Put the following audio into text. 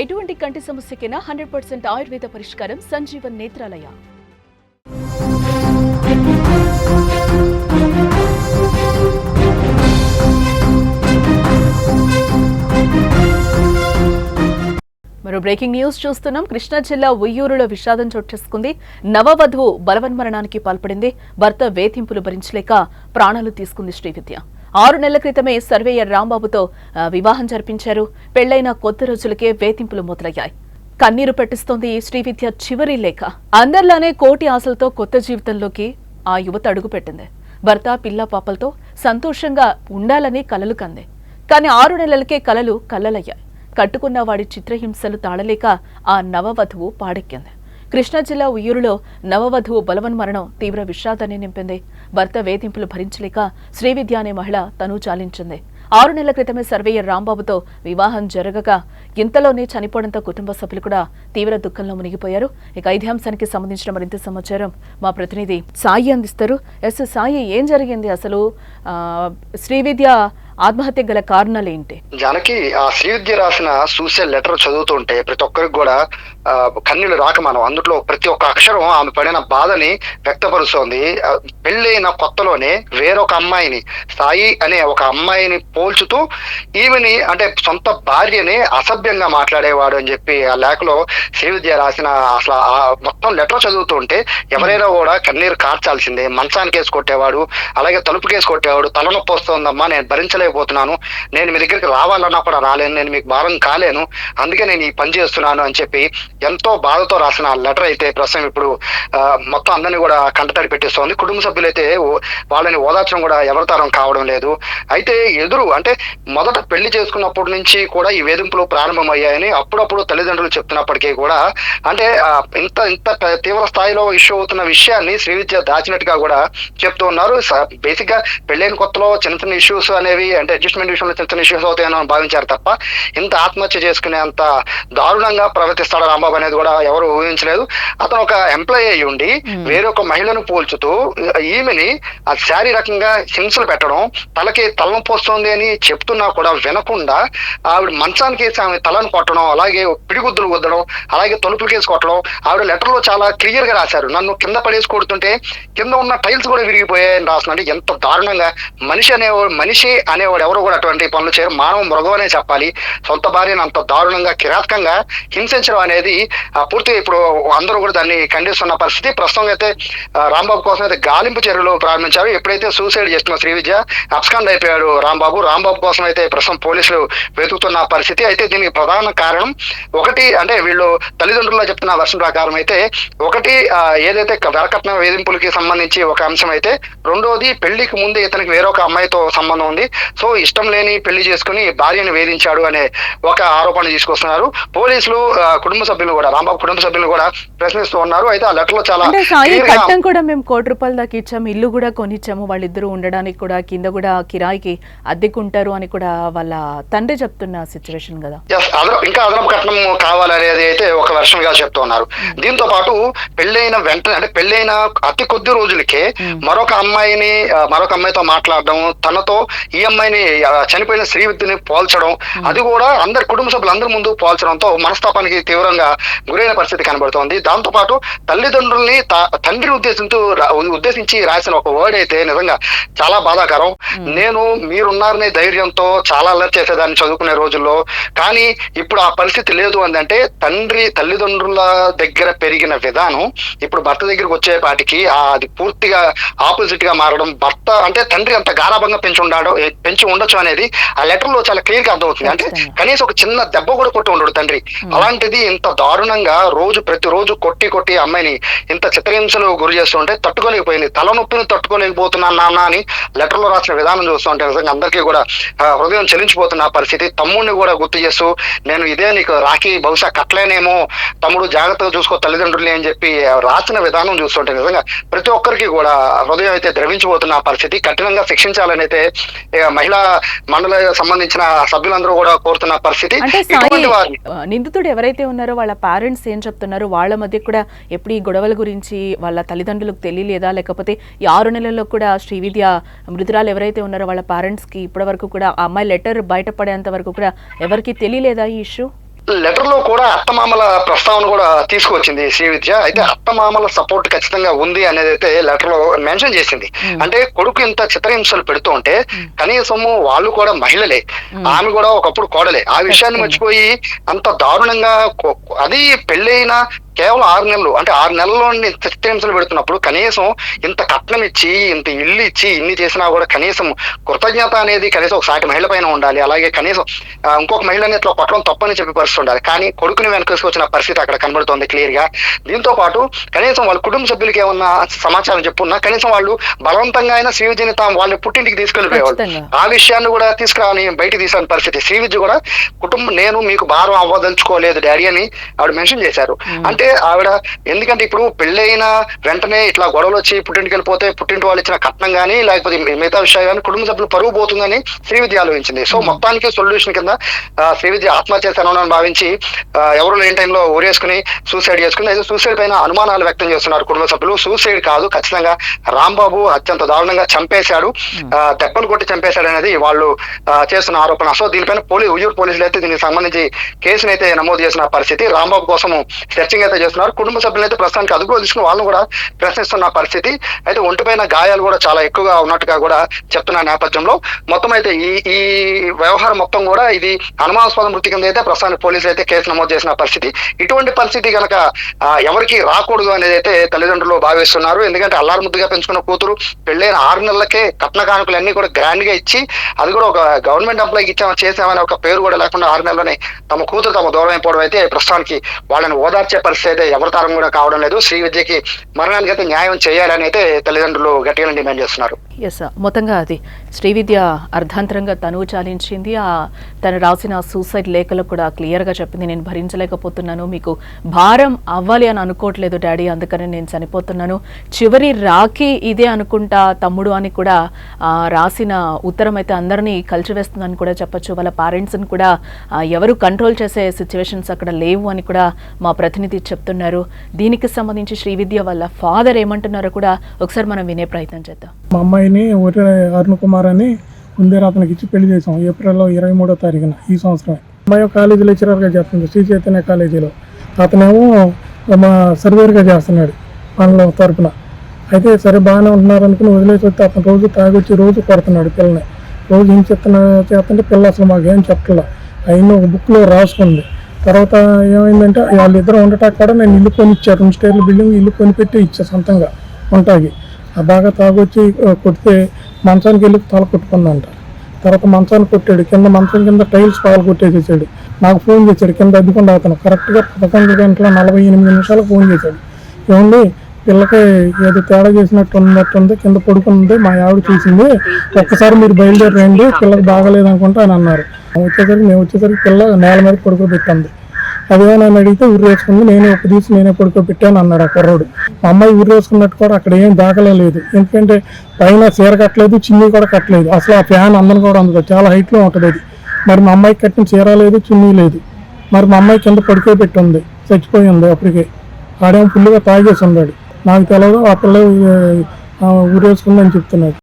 ఎటువంటి కంటి సమస్యకైనా 100% ఆయుర్వేద పరిష్కారం సంజీవన్ నేత్రాలయ. మరో బ్రేకింగ్ న్యూస్ చూస్తున్నాం. కృష్ణా జిల్లా ఉయ్యూరులో విషాదం చోటు చేసుకుంది. నవవధువు బలవన్మరణానికి పాల్పడింది. భర్త వేధింపులు భరించలేక ప్రాణాలు తీసుకుంది శ్రీవిద్య. 6 నెలల క్రితమే సర్వేయర్ రాంబాబుతో వివాహం జరిపించారు. పెళ్లైన కొద్ది రోజులకే వేధింపులు మొదలయ్యాయి. కన్నీరు పెట్టిస్తోంది శ్రీవిద్య చివరి లేఖ. అందరిలానే కోటి ఆశలతో కొత్త జీవితంలోకి ఆ యువత అడుగుపెట్టింది. భర్త పిల్ల పాపలతో సంతోషంగా ఉండాలని కలలు కంది. కానీ 6 నెలలకే కలలు కల్లలయ్యాయి. కట్టుకున్న వాడి చిత్రహింసలు తాళలేక ఆ నవవధువు పాడెక్కింది. కృష్ణా జిల్లా ఉయ్యూరులో నవవధువు బలవన్మరణం తీవ్ర విషాదాన్ని నింపింది. భర్త వేధింపులు భరించలేక శ్రీవిద్య అనే మహిళ తను చాలించింది. 6 నెలల క్రితమే సర్వేయర్ రాంబాబుతో వివాహం జరగగా ఇంతలోనే చనిపోవడంతో కుటుంబ సభ్యులు కూడా తీవ్ర దుఃఖంలో మునిగిపోయారు. ఇక ఇదే అంశానికి సంబంధించిన మరింత సమాచారం మా ప్రతినిధి సాయి అందిస్తారు. ఎస్ సాయి, ఏం జరిగింది అసలు? శ్రీవిద్య ఆత్మహత్య గల కారణాలు ఏంటి? జానకి, ఆ శ్రీవిద్య రాసిన సూసైడ్ లెటర్ చదువుతుంటే ప్రతి ఒక్కరికి కూడా కన్నీళ్లు రాకమానం. అందులో ప్రతి ఒక్క అక్షరం ఆమె పడిన బాధని వ్యక్తపరుస్తోంది. పెళ్ళైన కొత్తలోనే వేరొక అమ్మాయిని, సాయి అనే ఒక అమ్మాయిని పోల్చుతూ ఈమెని, అంటే సొంత భార్యని అసభ్యంగా మాట్లాడేవాడు అని చెప్పి ఆ లేఖలో శ్రీవిద్య రాసిన అసలు ఆ మొత్తం లెటర్ చదువుతుంటే ఎవరైనా కూడా కన్నీరు కార్చాల్సిందే. మంచానికి వేసి కొట్టేవాడు, అలాగే తలుపు కేసు కొట్టేవాడు. తలనొప్పి వస్తుందమ్మా, నేను భరించలేకపోతున్నాను, నేను మీ దగ్గరికి రావాలన్నా కూడా రాలేను, నేను మీకు భారం కాలేను, అందుకే నేను ఈ పని చేస్తున్నాను అని చెప్పి ఎంతో బాధతో రాసిన లెటర్ అయితే ప్రస్తుతం ఇప్పుడు మొత్తం అందరినీ కూడా కంటతడి పెట్టిస్తోంది. కుటుంబ సభ్యులైతే వాళ్ళని ఓదార్చడం కూడా ఎవరితరం కావడం లేదు. అయితే అంటే మొదట పెళ్లి చేసుకున్నప్పటి నుంచి కూడా ఈ వేధింపులు ప్రారంభమయ్యాయని అప్పుడప్పుడు తల్లిదండ్రులు చెప్తున్నప్పటికీ కూడా, అంటే ఇంత తీవ్ర స్థాయిలో ఇష్యూ అవుతున్న విషయాన్ని శ్రీవిద్య దాచినట్టుగా కూడా చెప్తూ ఉన్నారు. బేసిక్ గా పెళ్ళైన కొత్తలో చిన్న చిన్న ఇష్యూస్ అనేవి, అంటే అడ్జస్ట్మెంట్ విషయంలో చిన్న చిన్న ఇష్యూస్ అవుతాయని భావించారు తప్ప ఇంత ఆత్మహత్య చేసుకునే అంత దారుణంగా ప్రవర్తిస్తాడు రాంబాబు అనేది కూడా ఎవరు ఊహించలేదు. అతను ఒక ఎంప్లాయీ అయి ఉండి వేరొక మహిళను పోల్చుతూ ఈమెని శారీరకంగా హింసలు పెట్టడం, తలనొప్పి వస్తుంది అని చెప్తున్నా కూడా వినకుండా ఆవిడ మంచానికి వేసి ఆమె తలను కొట్టడం, అలాగే పిడిగుద్దులు గుద్దడం, అలాగే తలుపులు కేసి కొట్టడం. ఆవిడ లెటర్ లో చాలా క్లియర్ గా రాశారు, నన్ను కింద పడేసి కొడుతుంటే కింద ఉన్న టైల్స్ కూడా విరిగిపోయాయని రాస్తున్నట్టు. ఎంత దారుణంగా! మనిషి అనేవాడు ఎవరు కూడా అటువంటి పనులు చేయరు. మానవ మృగం అనే చెప్పాలి. సొంత భార్యను అంత దారుణంగా కిరాతకంగా హింసించడం అనేది పూర్తిగా ఇప్పుడు అందరూ కూడా దాన్ని ఖండిస్తున్న పరిస్థితి. ప్రస్తుతం అయితే రాంబాబు కోసం అయితే గాలింపు చర్యలు ప్రారంభించారు. ఎప్పుడైతే సూసైడ్ చేస్తున్న శ్రీవిద్య అబ్స్కాండ్ అయిపోయాడు రాంబాబు కోసం అయితే ప్రస్తుతం పోలీసులు వెతుకుతున్న పరిస్థితి. అయితే దీనికి ప్రధాన కారణం ఒకటి, అంటే వీళ్ళు తల్లిదండ్రుల్లో చెప్తున్న వర్షం ప్రకారం అయితే ఒకటి ఏదైతే వరకట్న వేధింపులకి సంబంధించి ఒక అంశం అయితే, రెండోది పెళ్లికి ముందే ఇతనికి వేరొక అమ్మాయితో సంబంధం ఉంది, సో ఇష్టం లేని పెళ్లి చేసుకుని భార్యను వేధించాడు అనే ఒక ఆరోపణ తీసుకొస్తున్నారు పోలీసులు. రాంబాబు కుటుంబ సభ్యులు కూడా ప్రశ్నిస్తూ ఉన్నారు. అయితే ఆ లెటర్ లో చాలా కట్టం కూడా మేము ₹1,00,00,000 దాకా ఇచ్చాము, ఇల్లు కూడా కొనిచ్చాము, వాళ్ళిద్దరూ ఉండడానికి కూడా కింద కూడా కిరాయికి అద్దెకుంటారు అని కూడా వాళ్ళ తండ్రి చెప్తున్న సిచ్యువేషన్ కదా. ఇంకా అదనపు కట్నం కావాలనేది అయితే ఒక వెర్షన్ గా చెప్తూ ఉన్నారు. దీంతో పాటు పెళ్ళైన వెంటనే, అంటే పెళ్ళైన అతి కొద్ది రోజులకే మరొక అమ్మాయితో మాట్లాడడం, తనతో ఈ అమ్మాయిని చనిపోయిన శ్రీవిద్యని పోల్చడం, అది కూడా కుటుంబ సభ్యులందరి ముందు పోల్చడంతో మనస్తాపానికి తీవ్రంగా గురైన పరిస్థితి కనబడుతోంది. దాంతో పాటు తల్లిదండ్రుల్ని తండ్రి ఉద్దేశించి రాసిన ఒక వర్డ్ అయితే నిజంగా చాలా బాధాకరం. నేను మీరున్నారనే ధైర్యంతో చాలా అల్లరి చేసేదాన్ని చదువుకునే రోజుల్లో, కానీ ఇప్పుడు ఆ పరిస్థితి లేదు అంటే తల్లిదండ్రుల దగ్గర పెరిగిన విధానం ఇప్పుడు భర్త దగ్గరికి వచ్చేపాటికి అది పూర్తిగా ఆపోజిట్ గా మారడం. భర్త అంటే తండ్రి అంత గారాభంగా పెంచి ఉండొచ్చు అనేది ఆ లెటర్ లో చాలా క్లియర్ గా అర్థమవుతుంది. అంటే కనీసం ఒక చిన్న దెబ్బ కూడా కొట్టి ఉండడు తండ్రి. అలాంటిది ఇంత దారుణంగా ప్రతిరోజు కొట్టి అమ్మాయిని ఇంత చిత్రహింసలు గురి చేస్తుంటే తట్టుకోలేకపోయింది. తలనొప్పిని తట్టుకోలేకపోతున్నాను నాన్న అని లెటర్ లో రాసిన విధానం చూస్తుంటే నిజంగా అందరికీ కూడా హృదయం చెలించిపోతున్న పరిస్థితి. తమ్ముడిని కూడా గుర్తు చేస్తూ, నేను ఇదే నీకు రాఖీ బహుశా కట్టలేనేమో, తమ్ముడు జాగ్రత్తగా చూసుకో తల్లిదండ్రులని అని చెప్పి రాసిన విధానం చూస్తుంటే నిజంగా ప్రతి ఒక్కరికి కూడా హృదయం అయితే ద్రవించిపోతున్న పరిస్థితి. కఠినంగా శిక్షించాలని అయితే మహిళా మండలి సంబంధించిన సభ్యులందరూ కూడా కోరుతున్న పరిస్థితి. నిందితుడు ఎవరైతే ఉన్నారో వాళ్ళ పేరెంట్స్ ఏం చెప్తున్నారు? వాళ్ళ మధ్య కూడా ఎప్పుడు ఈ గొడవల గురించి వాళ్ళ తల్లిదండ్రులకు తెలియలేదా? లేకపోతే ఈ 6 నెలల్లో కూడా శ్రీవిద్య మృతురాలు ఎవరైతే ఉన్నారో వాళ్ళ పేరెంట్స్ కి ఇప్పటి వరకు కూడా ఆ అమ్మాయి లెటర్ బయటపడేంత వరకు కూడా ఎవరికి తెలియలేదా ఈ ఇష్యూ? లెటర్ లో కూడా అత్తమామల ప్రస్తావన కూడా తీసుకొచ్చింది శ్రీవిద్య. అయితే అత్తమామల సపోర్ట్ ఖచ్చితంగా ఉంది అనేది అయితే లెటర్ లో మెన్షన్ చేసింది. అంటే కొడుకు ఇంత చిత్రహింసలు పెడుతూ ఉంటే కనీసము వాళ్ళు కూడా మహిళలే, ఆమె కూడా ఒకప్పుడు కోడలే, ఆ విషయాన్ని మర్చిపోయి అంత దారుణంగా అది పెళ్ళైన కేవలం 6 నెలలు, అంటే 6 నెలల్లో చిత్రహింసలు పెడుతున్నప్పుడు కనీసం ఇంత కట్నం ఇచ్చి ఇంత ఇల్లు ఇచ్చి ఇన్ని చేసినా కూడా కనీసం కృతజ్ఞత అనేది కనీసం ఒక సాటి మహిళ పైన ఉండాలి. అలాగే కనీసం ఇంకొక మహిళని ఇట్లా కొట్టడం తప్పని చెప్పి పరిస్థితి ఉండాలి. కానీ కొడుకుని వెనకేసుకొచ్చిన పరిస్థితి అక్కడ కనబడుతోంది క్లియర్ గా. దీంతో పాటు కనీసం వాళ్ళ కుటుంబ సభ్యులకి ఏమన్నా సమాచారం చెప్పున్నా కనీసం వాళ్ళు బలవంతంగా అయినా శ్రీవిద్యని వాళ్ళ పుట్టింటికి తీసుకెళ్లిపోయేవాళ్ళు. ఆ విషయాన్ని కూడా తీసుకురాని బయటికి తీసిన పరిస్థితి. శ్రీవిద్య కూడా నేను మీకు భారం అవ్వదలుచుకోలేదు డాడీ అని ఆవిడ మెన్షన్ చేశారు. అంటే ఆవిడ ఎందుకంటే ఇప్పుడు పెళ్ళైన వెంటనే ఇట్లా గొడవలు వచ్చి పుట్టింటికి వెళ్ళిపోతే పుట్టింటి వాళ్ళు ఇచ్చిన కట్నం కానీ లేకపోతే మిగతా విషయాలు కానీ కుటుంబ సభ్యులు పరువు పోతుందని శ్రీవిద్య ఆలోచించింది. సో మొత్తానికి సొల్యూషన్ కింద శ్రీవిద్య ఆత్మహత్య చేశానని భావించి ఎవరు లేని టైంలో ఊరేసుకుని సూసైడ్ చేసుకుని, అయితే సూసైడ్ పైన అనుమానాలు వ్యక్తం చేస్తున్నారు కుటుంబ సభ్యులు. సూసైడ్ కాదు, ఖచ్చితంగా రాంబాబు అత్యంత దారుణంగా చంపేశాడు, దెబ్బలు కొట్టి చంపేశాడు అనేది వాళ్ళు చేస్తున్న ఆరోపణ. సో దీనిపైన ఉయ్యూరు పోలీసులు అయితే దీనికి సంబంధించి కేసును అయితే నమోదు చేసిన పరిస్థితి. రాంబాబు కోసం సెర్చింగ్ అయితే చేస్తున్నారు. కుటుంబ సభ్యులు అయితే ప్రస్తుతానికి అదుపులో తీసుకుని వాళ్ళని కూడా ప్రశ్నిస్తున్న పరిస్థితి. అయితే ఒంటిపైన గాయాలు కూడా చాలా ఎక్కువగా ఉన్నట్టుగా కూడా చెప్తున్న నేపథ్యంలో మొత్తం అయితే ఈ వ్యవహారం మొత్తం కూడా ఇది అనుమానాస్పద మృతి కింద అయితే ప్రస్తుతానికి పోలీసులు అయితే కేసు నమోదు చేసిన పరిస్థితి. ఇటువంటి పరిస్థితి కనుక ఎవరికి రాకూడదు అనేది అయితే తల్లిదండ్రులు భావిస్తున్నారు. ఎందుకంటే అల్లారు ముద్దుగా పెంచుకున్న కూతురు పెళ్ళైన 6 నెలలకే కట్న కానుకలు అన్ని కూడా గ్రాండ్ గా ఇచ్చి, అది కూడా ఒక గవర్నమెంట్ ఎంప్లాయీకి చేసామని ఒక పేరు కూడా లేకుండా 6 నెలలోనే తమ కూతురు తమ దూరం అయిపోవడం అయితే ప్రస్తుతానికి వాళ్ళని ఓదార్చే పరిస్థితి అయితే ఎవరి తరం కూడా కావడం లేదు. శ్రీవిద్యకి మరణానికి అయితే న్యాయం చేయాలని అయితే తల్లిదండ్రులు గట్టిగా డిమాండ్ చేస్తున్నారు. ఎస్, మొత్తంగా అది శ్రీవిద్య అర్ధాంతరంగా తను చాలించింది. తను రాసిన సూసైడ్ లేఖలో కూడా క్లియర్గా చెప్పింది, నేను భరించలేకపోతున్నాను, మీకు భారం అవ్వాలి అని అనుకోవట్లేదు డాడీ, అందుకని నేను చనిపోతున్నాను, చివరి రాఖీ ఇదే అనుకుంటా తమ్ముడు అని కూడా రాసిన ఉత్తరం అయితే అందరినీ కలిసివేస్తుందని కూడా చెప్పొచ్చు. వాళ్ళ పేరెంట్స్ని కూడా ఎవరు కంట్రోల్ చేసే సిచ్యువేషన్స్ అక్కడ లేవు అని కూడా మా ప్రతినిధి చెప్తున్నారు. దీనికి సంబంధించి శ్రీవిద్య వాళ్ళ ఫాదర్ ఏమంటున్నారో కూడా ఒకసారి మనం వినే ప్రయత్నం చేద్దాం. మా అమ్మాయిని ఒరి అరుణ్ కుమార్ అని ముందే అతనికి ఇచ్చి పెళ్లి చేసాం ఏప్రిల్ 23వ తారీఖున ఈ సంవత్సరం. అమ్మాయి కాలేజీ లెక్చరర్గా చేస్తుంది శ్రీ చైతన్య కాలేజీలో, అతనేమో మా సర్వేర్గా చేస్తున్నాడు మనలో తరపున. అయితే సరే బాగానే ఉంటున్నారు అనుకుని వదిలేసి వస్తే అతను రోజు తాగొచ్చి రోజు కొడుతున్నాడు పిల్లని. రోజు ఏం చేస్తుంటే పిల్ల అసలు మాకు ఏం చెప్పట్లా, అయినా ఒక బుక్లో రాసుకుంది. తర్వాత ఏమైందంటే వాళ్ళిద్దరు ఉండటానికి కూడా నేను ఇల్లు కొని ఇచ్చాను, 2 స్టేర్ల బిల్డింగ్ ఇల్లు కొని పెట్టి ఇచ్చా సొంతంగా ఉంటాకి. బాగా తాగొచ్చి కొడితే మంచానికి వెళ్ళి తల కొట్టుకుందంట. తర్వాత మంచాన్ని కొట్టాడు, కింద మంచం కింద టైల్స్ పగలు కొట్టేసేసాడు. నాకు ఫోన్ చేశాడు కింద అద్దుకుండా అతను, కరెక్ట్గా 11 గంటల 48 నిమిషాలకు ఫోన్ చేశాడు. ఏముంది పిల్లకి ఏదో తేడా చేసినట్టుంది, కింద పడుకుంది, మా ఆవిడ చూసింది, ఒక్కసారి మీరు బయలుదేరి రండి, పిల్లకి బాగాలేదు అనుకుంటా అని అన్నారు. మేము వచ్చేసరికి పిల్ల నేల మీద పడుకోబెట్టింది. అదే నన్ను అడిగితే ఉరేసుకుంది, నేనే పడుకోబెట్టాను అన్నాడు ఆ కుర్రోడు. మా అమ్మాయి ఉరేసుకున్నట్టు కూడా అక్కడ ఏం దాఖలే లేదు, ఎందుకంటే పైన చీర కట్టలేదు, చున్నీ కూడా కట్టలేదు, అసలు ఆ ఫ్యాన్ అందరం కూడా అందులో చాలా హైట్లో ఉంటుంది అది. మరి మా అమ్మాయికి కట్టిన చీర లేదు, చున్నీ లేదు. మరి మా అమ్మాయి కింద పడుకోబెట్టి ఉంది, చచ్చిపోయి ఉంది అప్పటికే. ఆడేమో ఫుల్గా తాగేసి ఉన్నాడు. నాకు తెలియదు ఆ పిల్ల ఉరేసుకుందని చెప్తున్నాడు.